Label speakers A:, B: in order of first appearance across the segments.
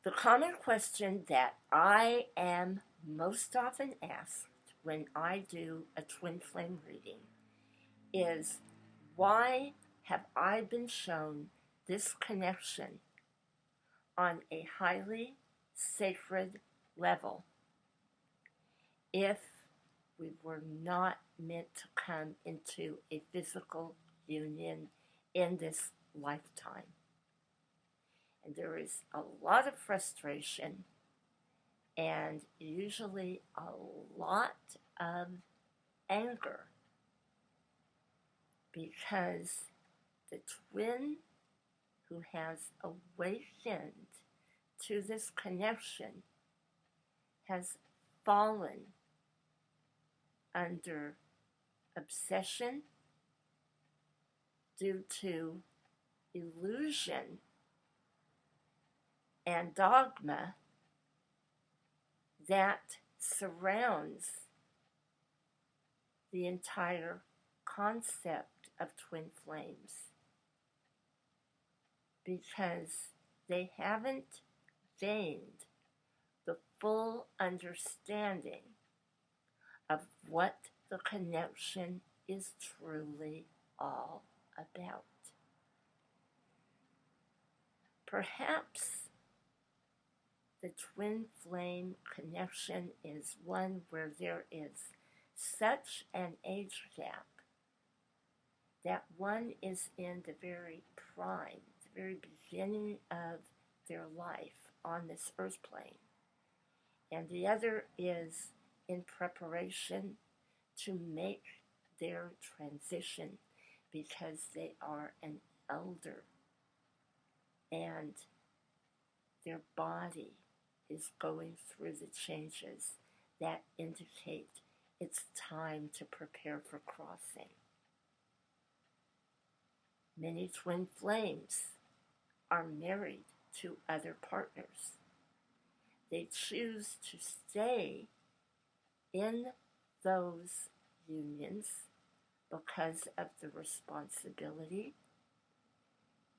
A: The common question that I am most often asked when I do a twin flame reading is, why have I been shown this connection on a highly sacred level if we were not meant to come into a physical union in this lifetime? And there is a lot of frustration and usually a lot of anger because the twin who has awakened to this connection has fallen under obsession due to illusion and dogma that surrounds the entire concept of twin flames, because they haven't gained the full understanding of what the connection is truly all about. Perhaps the twin flame connection is one where there is such an age gap that one is in the very prime, the very beginning of their life on this earth plane, and the other is in preparation to make their transition because they are an elder and their body is going through the changes that indicate it's time to prepare for crossing. Many twin flames are married to other partners. They choose to stay in those unions because of the responsibility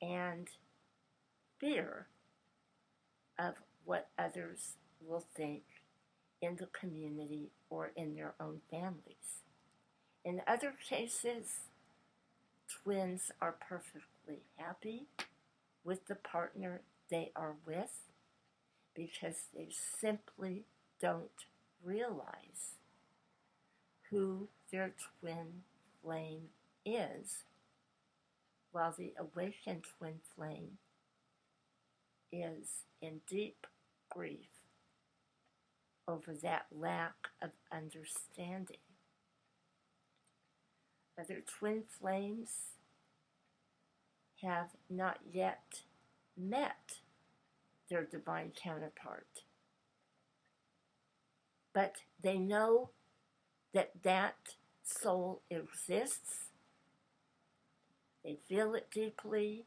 A: and fear of what others will think in the community or in their own families. In other cases, twins are perfectly happy with the partner they are with because they simply don't realize who their twin flame is, while the awakened twin flame is in deep grief over that lack of understanding. Other twin flames have not yet met their divine counterpart, but they know that that soul exists. They feel it deeply.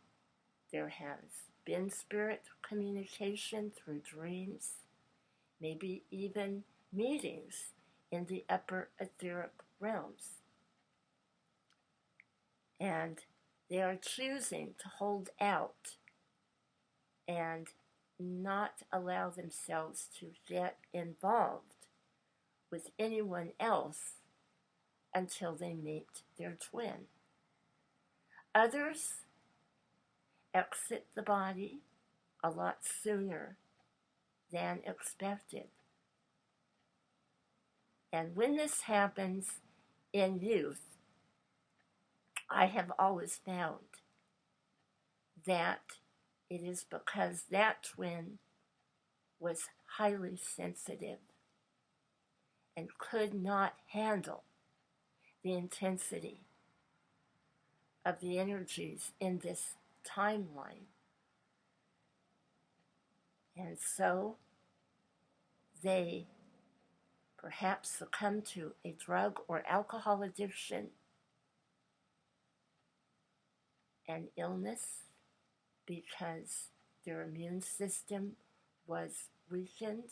A: There has been spirit communication through dreams, maybe even meetings in the upper etheric realms. And they are choosing to hold out and not allow themselves to get involved with anyone else until they meet their twin. Others exit the body a lot sooner than expected. And when this happens in youth, I have always found that it is because that twin was highly sensitive and could not handle the intensity of the energies in this timeline. And so they perhaps succumb to a drug or alcohol addiction, an illness, because their immune system was weakened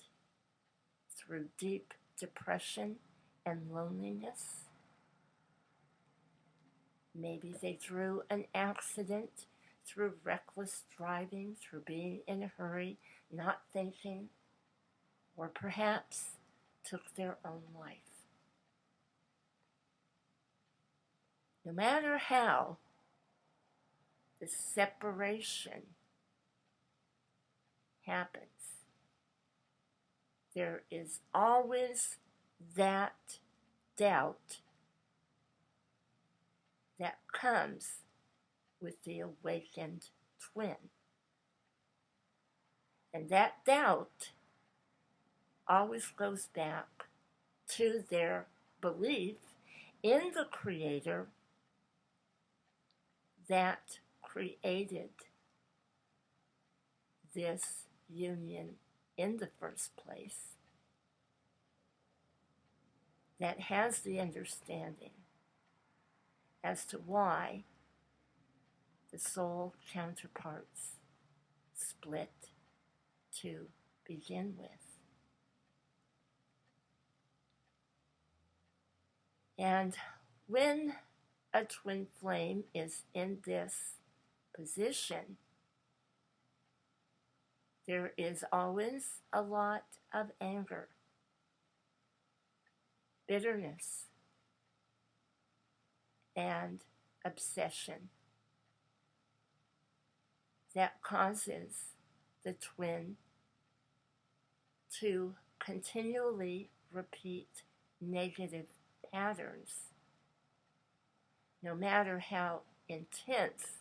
A: through deep depression and loneliness. Maybe they through an accident, through reckless driving, through being in a hurry, not thinking, or perhaps took their own life. No matter how the separation happens, there is always that doubt that comes with the awakened twin. And that doubt always goes back to their belief in the Creator that created this union in the first place, that has the understanding as to why the soul counterparts split to begin with. And when a twin flame is in this position, there is always a lot of anger, bitterness, and obsession that causes the twin to continually repeat negative patterns, no matter how intense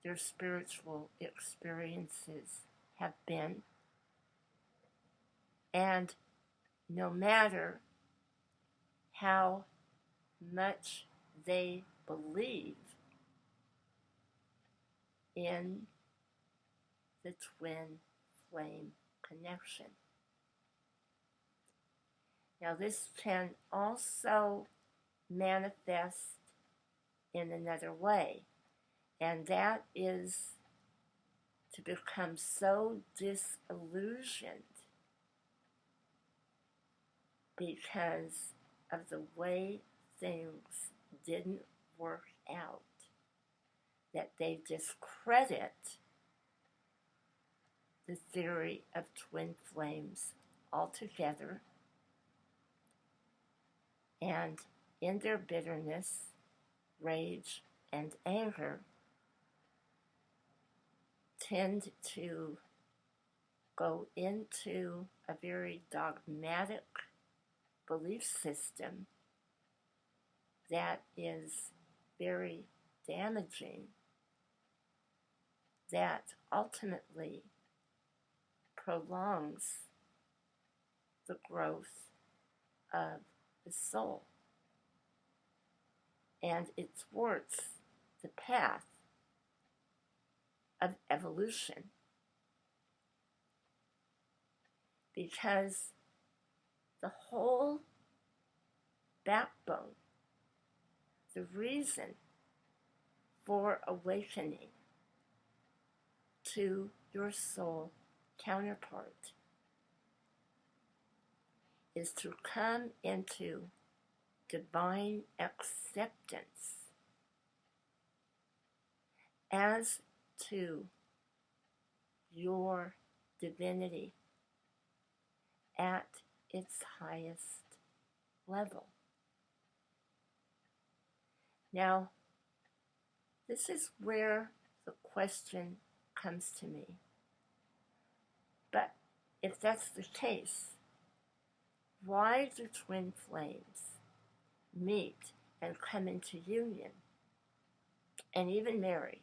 A: their spiritual experiences have been, and no matter how much they believe in the twin flame connection. Now, this can also manifest in another way, and that is to become so disillusioned because of the way things didn't work out that they discredit the theory of twin flames altogether, and in their bitterness, rage, and anger tend to go into a very dogmatic belief system that is very damaging, that ultimately prolongs the growth of the soul, and it thwarts the path of evolution, because the whole backbone, the reason for awakening to your soul counterpart is to come into divine acceptance as to your divinity at its highest level. Now, this is where the question comes to me. But if that's the case, why do twin flames meet and come into union and even marry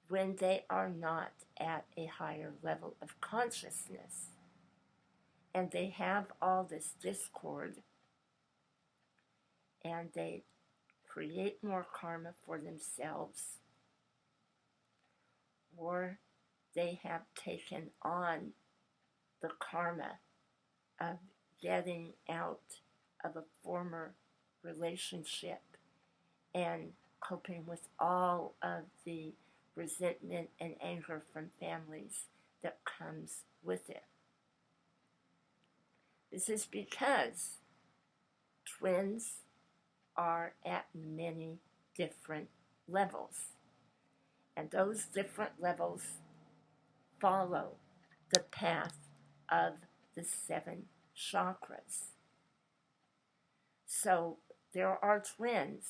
A: when they are not at a higher level of consciousness and they have all this discord and they create more karma for themselves, or they have taken on the karma of getting out of a former relationship and coping with all of the resentment and anger from families that comes with it. This is because twins are at many different levels, and those different levels follow the path of the 7 chakras. So there are twins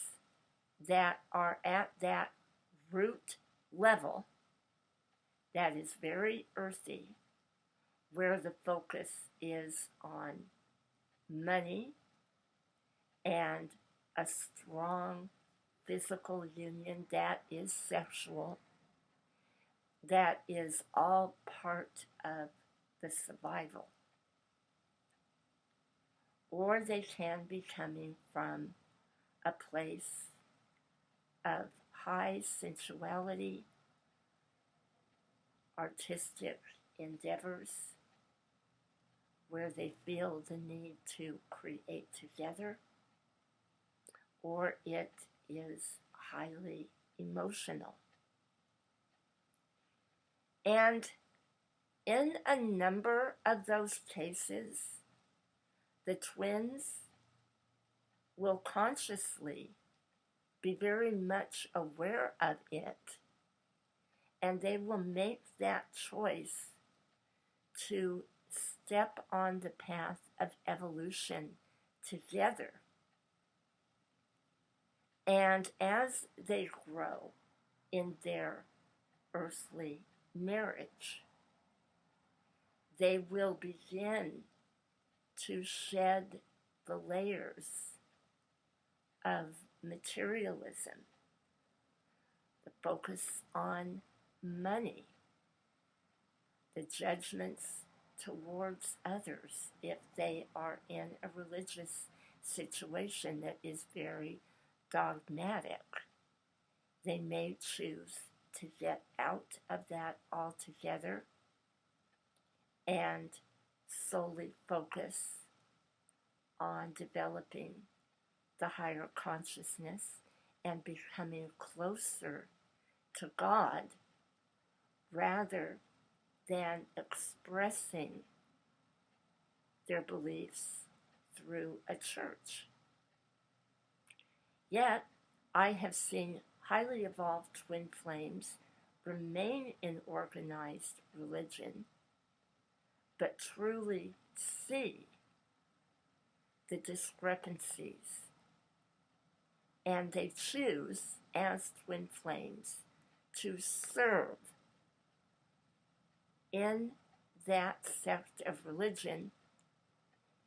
A: that are at that root level that is very earthy, where the focus is on money and a strong physical union that is sexual, that is all part of the survival. Or they can be coming from a place of high sensuality, artistic endeavors, where they feel the need to create together, or it is highly emotional. And in a number of those cases, the twins will consciously be very much aware of it, and they will make that choice to step on the path of evolution together. And as they grow in their earthly marriage, they will begin to shed the layers of materialism, the focus on money, the judgments towards others if they are in a religious situation that is very dogmatic. They may choose to get out of that altogether and solely focus on developing the higher consciousness and becoming closer to God rather than expressing their beliefs through a church. Yet, I have seen highly evolved twin flames remain in organized religion, but truly see the discrepancies. And they choose, as twin flames, to serve in that sect of religion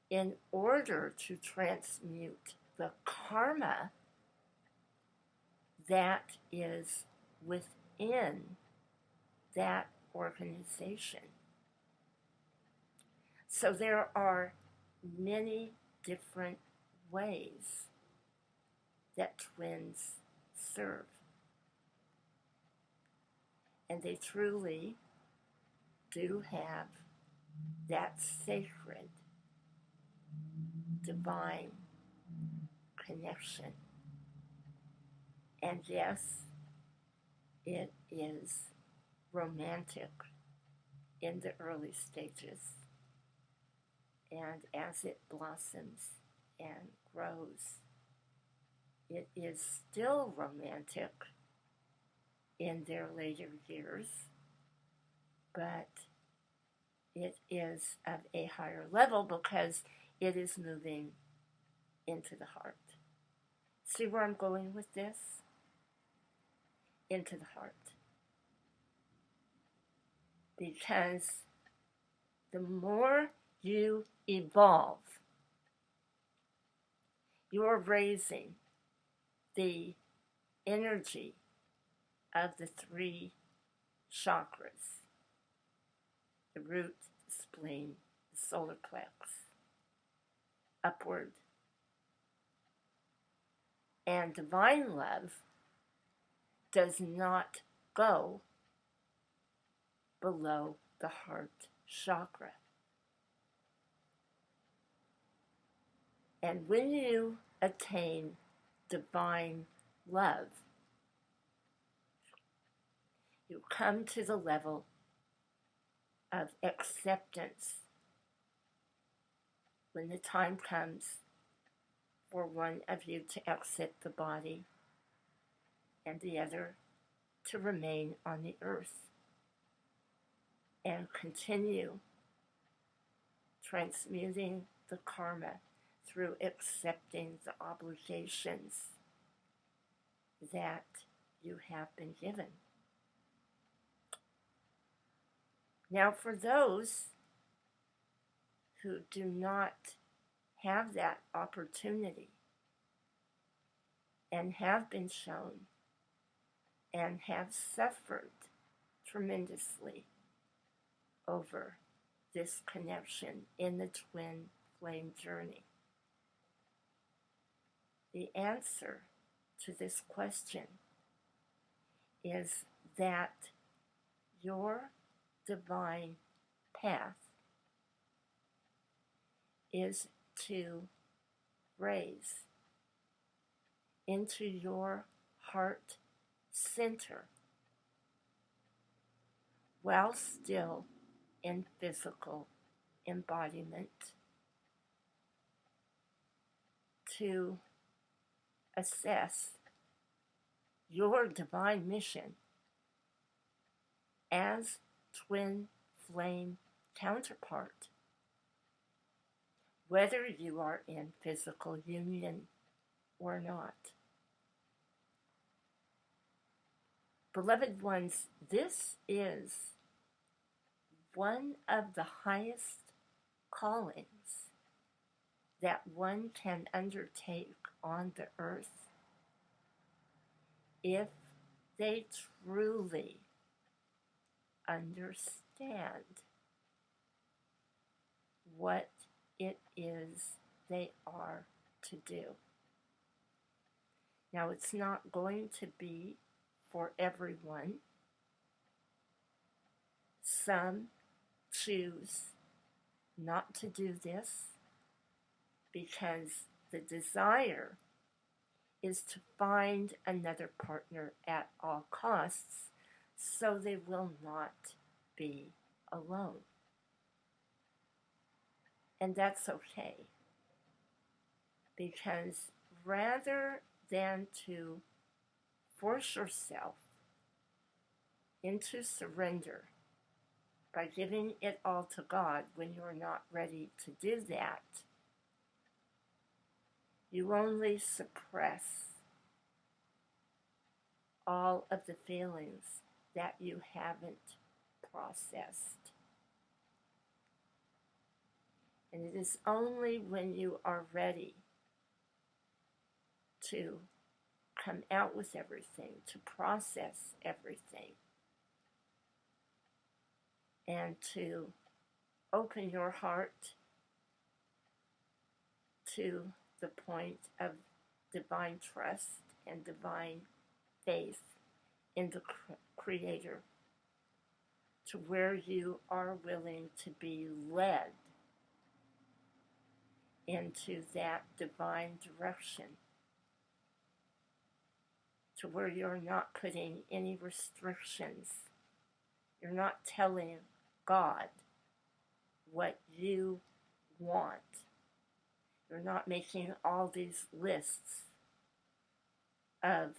A: in order to transmute the karma that is within that organization. So there are many different ways that twins serve. And they truly do have that sacred, divine connection. And yes, it is romantic in the early stages. And as it blossoms and grows, it is still romantic in their later years, but it is of a higher level because it is moving into the heart. See where I'm going with this? Into the heart. Because the more you evolve, you are raising the energy of the 3 chakras, the root, the spleen, the solar plex, upward. And divine love does not go below the heart chakra. And when you attain divine love, you come to the level of acceptance when the time comes for one of you to exit the body and the other to remain on the earth. and continue transmuting the karma through accepting the obligations that you have been given. Now, for those who do not have that opportunity and have been shown and have suffered tremendously over this connection in the twin flame journey, the answer to this question is that your divine path is to raise into your heart center while still in physical embodiment, to assess your divine mission as twin flame counterpart, whether you are in physical union or not. Beloved ones, this is one of the highest callings that one can undertake on the earth if they truly understand what it is they are to do. Now, it's not going to be for everyone. Some choose not to do this because the desire is to find another partner at all costs so they will not be alone. And that's okay, because rather than to force yourself into surrender by giving it all to God when you're not ready to do that, you only suppress all of the feelings that you haven't processed. And it is only when you are ready to come out with everything, to process everything, and to open your heart to the point of divine trust and divine faith in the Creator, to where you are willing to be led into that divine direction, to where you're not putting any restrictions. You're not telling God what you want. You're not making all these lists of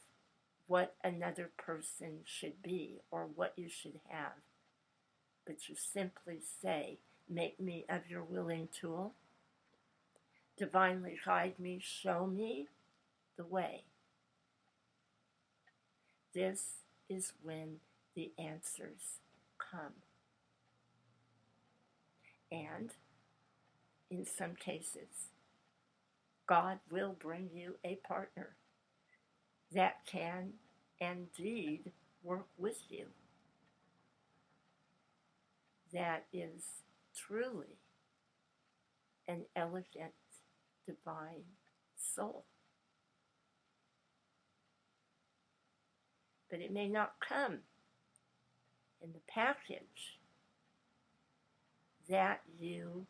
A: what another person should be or what you should have. But you simply say, make me of your willing tool. Divinely guide me, show me the way. This is when the answers come. And in some cases, God will bring you a partner that can indeed work with you, that is truly an elegant, divine soul. But it may not come in the package that you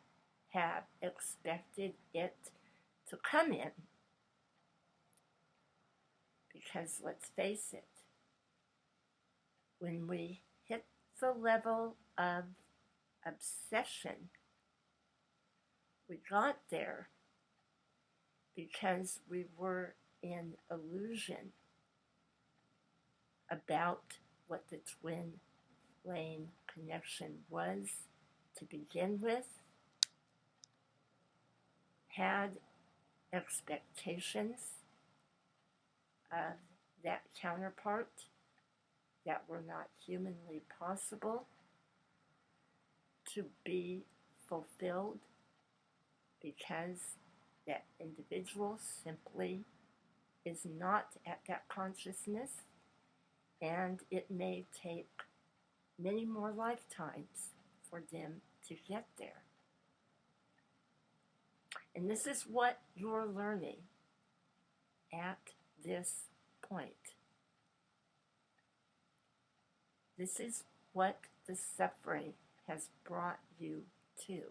A: have expected it to come in. Because let's face it, when we hit the level of obsession, we got there because we were in illusion about what the twin flame connection was to begin with, had expectations of that counterpart that were not humanly possible to be fulfilled because that individual simply is not at that consciousness, and it may take many more lifetimes for them to get there. And this is what you're learning at this point. This is what the suffering has brought you to.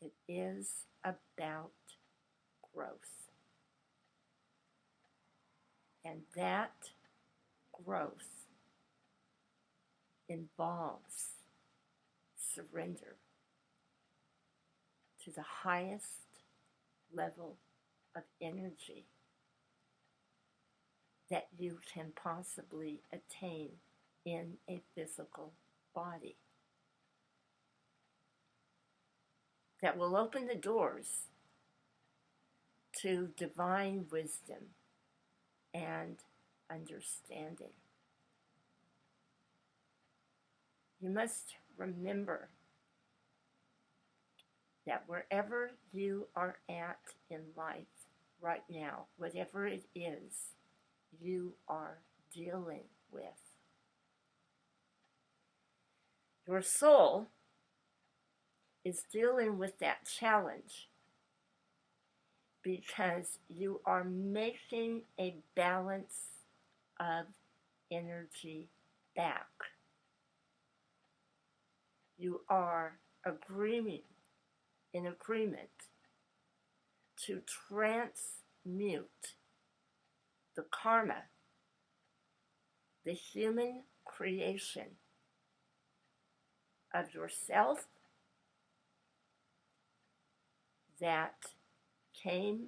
A: It is about growth. And that growth involves surrender to the highest level of energy that you can possibly attain in a physical body. That will open the doors to divine wisdom and understanding. You must remember that wherever you are at in life right now, whatever it is you are dealing with, your soul is dealing with that challenge because you are making a balance of energy back. You are in agreement to transmute the karma, the human creation of yourself that came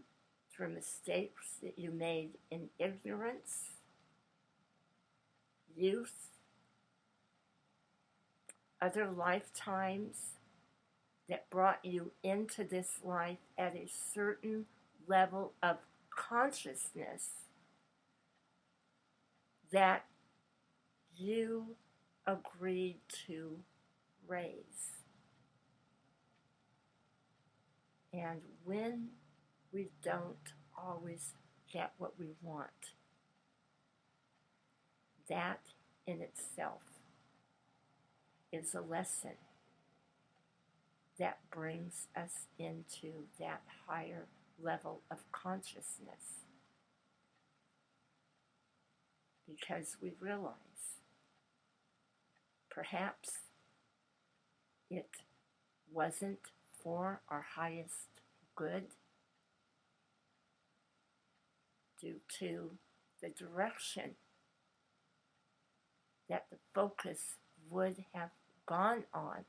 A: through mistakes that you made in ignorance, youth, other lifetimes that brought you into this life at a certain level of consciousness that you agreed to raise. And when we don't always get what we want, that in itself is a lesson that brings us into that higher level of consciousness. Because we realize perhaps it wasn't for our highest good due to the direction that the focus would have gone on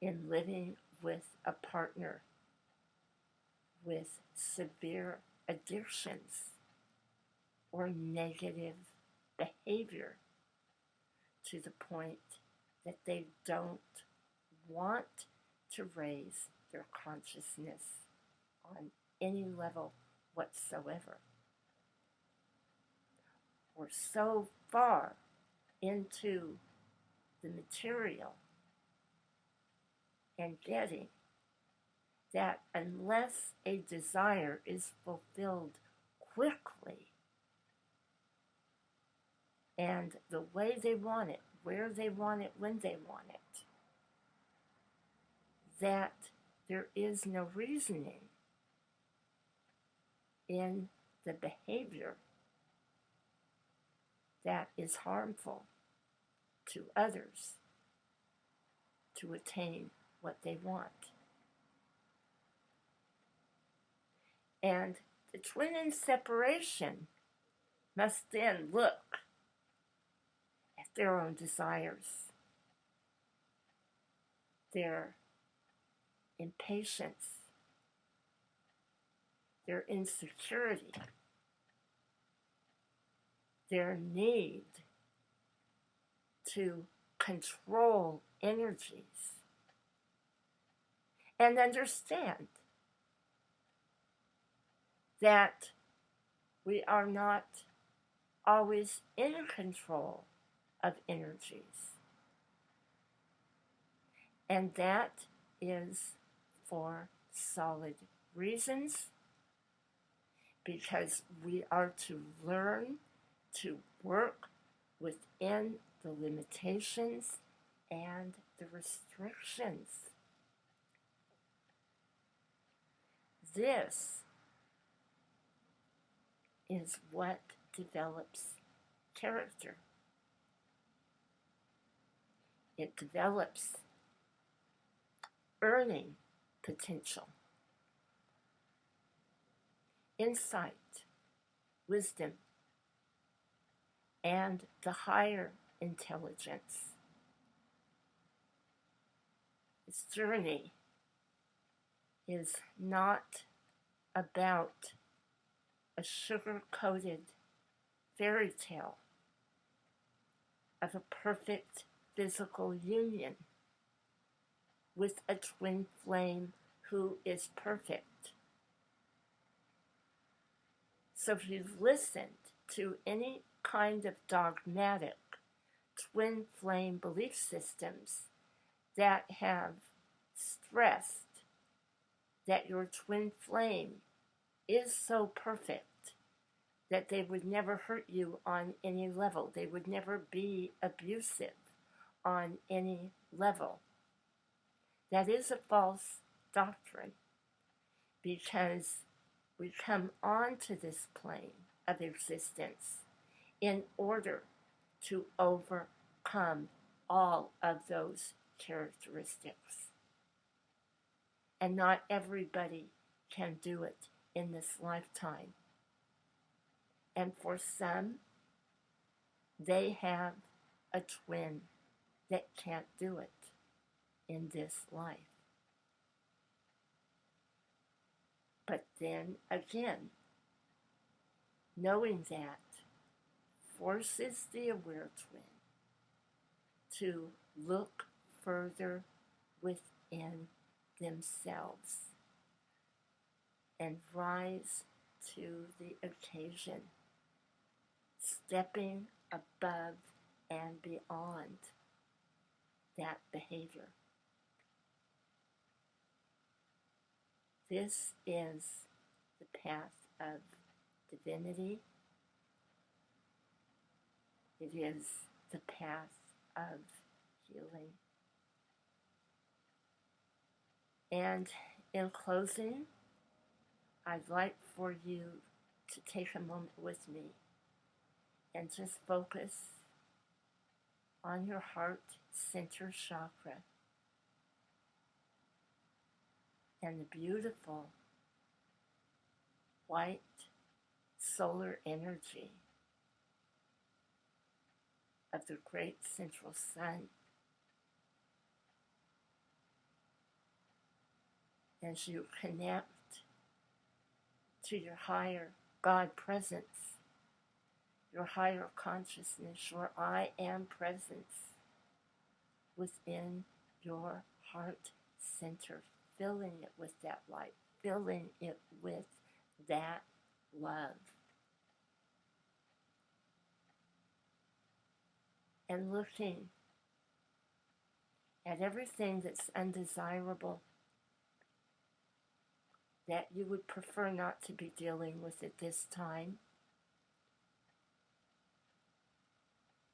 A: in living with a partner with severe addictions or negative behavior to the point that they don't want to raise their consciousness on any level whatsoever. We're so far into the material and getting that unless a desire is fulfilled quickly and the way they want it, where they want it, when they want it, that there is no reasoning in the behavior that is harmful to others to attain what they want. And the twin in separation must then look at their own desires, their impatience, their insecurity, their need to control energies and understand that we are not always in control of energies. And that is for solid reasons, because we are to learn to work within the limitations and the restrictions. This is what develops character. It develops earning potential, insight, wisdom, and the higher intelligence. This journey is not about a sugar-coated fairy tale of a perfect physical union with a twin flame who is perfect. So if you've listened to any kind of dogmatic twin flame belief systems that have stressed that your twin flame is so perfect that they would never hurt you on any level, they would never be abusive on any level, that is a false doctrine, because we come onto this plane of existence in order to overcome all of those characteristics. And not everybody can do it in this lifetime. And for some, they have a twin that can't do it in this life. But then again, knowing that forces the aware twin to look further within themselves and rise to the occasion, stepping above and beyond that behavior. This is the path of divinity. It is the path of healing. And in closing, I'd like for you to take a moment with me and just focus on your heart center chakra and the beautiful white solar energy of the great central sun. As you connect to your higher God presence, your higher consciousness, your I am presence within your heart center, filling it with that light, filling it with that love. And looking at everything that's undesirable that you would prefer not to be dealing with at this time.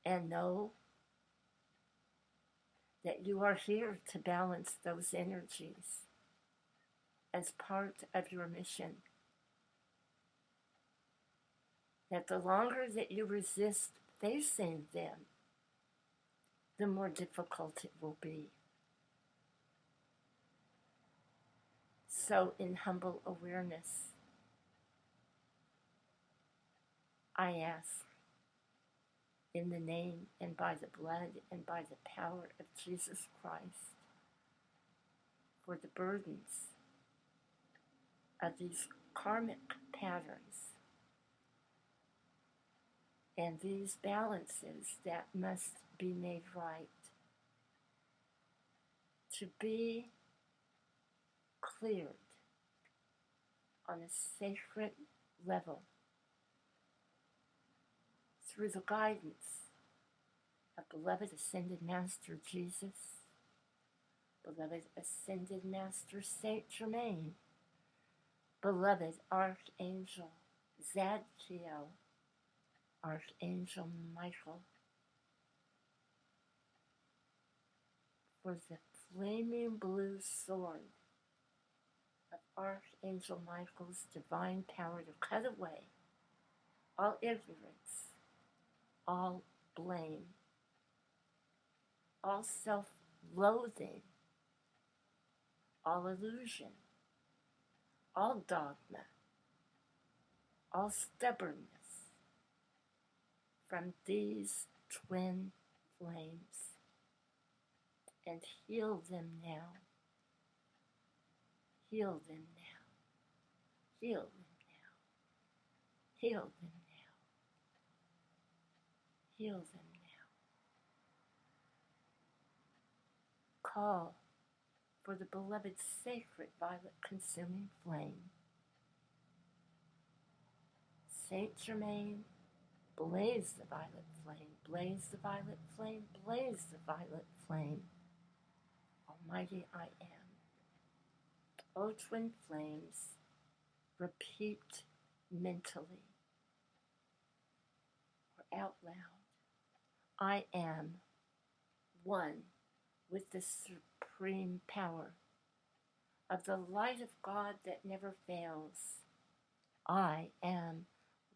A: And know that you are here to balance those energies as part of your mission. That the longer that you resist facing them, the more difficult it will be. So in humble awareness, I ask, in the name and by the blood and by the power of Jesus Christ, for the burdens of these karmic patterns And these balances that must be made right to be cleared on a sacred level through the guidance of beloved Ascended Master Jesus, beloved Ascended Master Saint Germain, beloved Archangel Zadkiel, Archangel Michael, for the flaming blue sword of Archangel Michael's divine power to cut away all ignorance, all blame, all self-loathing, all illusion, all dogma, all stubbornness from these twin flames, and heal them now. Heal them now. Heal them now. Heal them now. Heal them now. Call for the beloved sacred violet consuming flame. Saint Germain, blaze the violet flame, blaze the violet flame, blaze the violet flame. Almighty I am. O twin flames, repeat mentally or out loud. I am one with the supreme power of the light of God that never fails. I am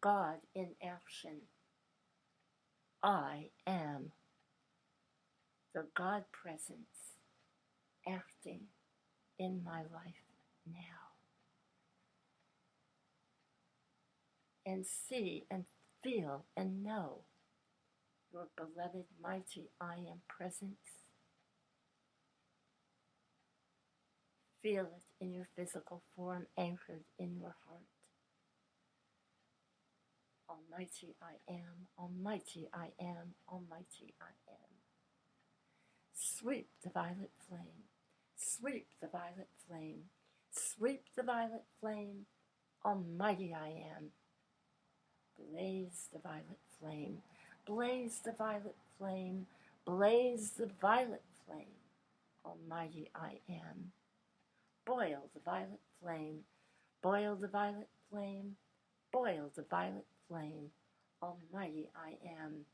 A: God in action. I am the God presence acting in my life now. And see and feel and know your beloved mighty I am presence. Feel it in your physical form anchored in your heart. Almighty I am, almighty I am, almighty I am. Sweep the violet flame, sweep the violet flame, sweep the violet flame, almighty I am. Blaze the violet flame, blaze the violet flame, blaze the violet flame, almighty I am. Boil the violet flame, boil the violet flame, boil the violet flame, almighty I am.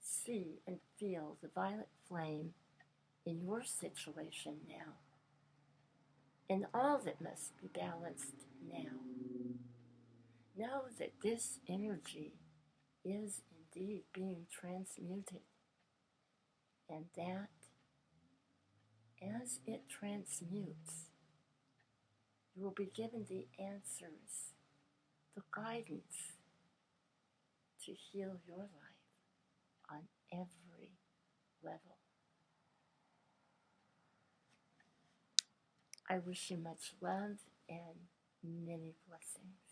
A: See and feel the violet flame in your situation now, in all that must be balanced now. Know that this energy is indeed being transmuted, and that as it transmutes, you will be given the answers, the guidance to heal your life on every level. I wish you much love and many blessings.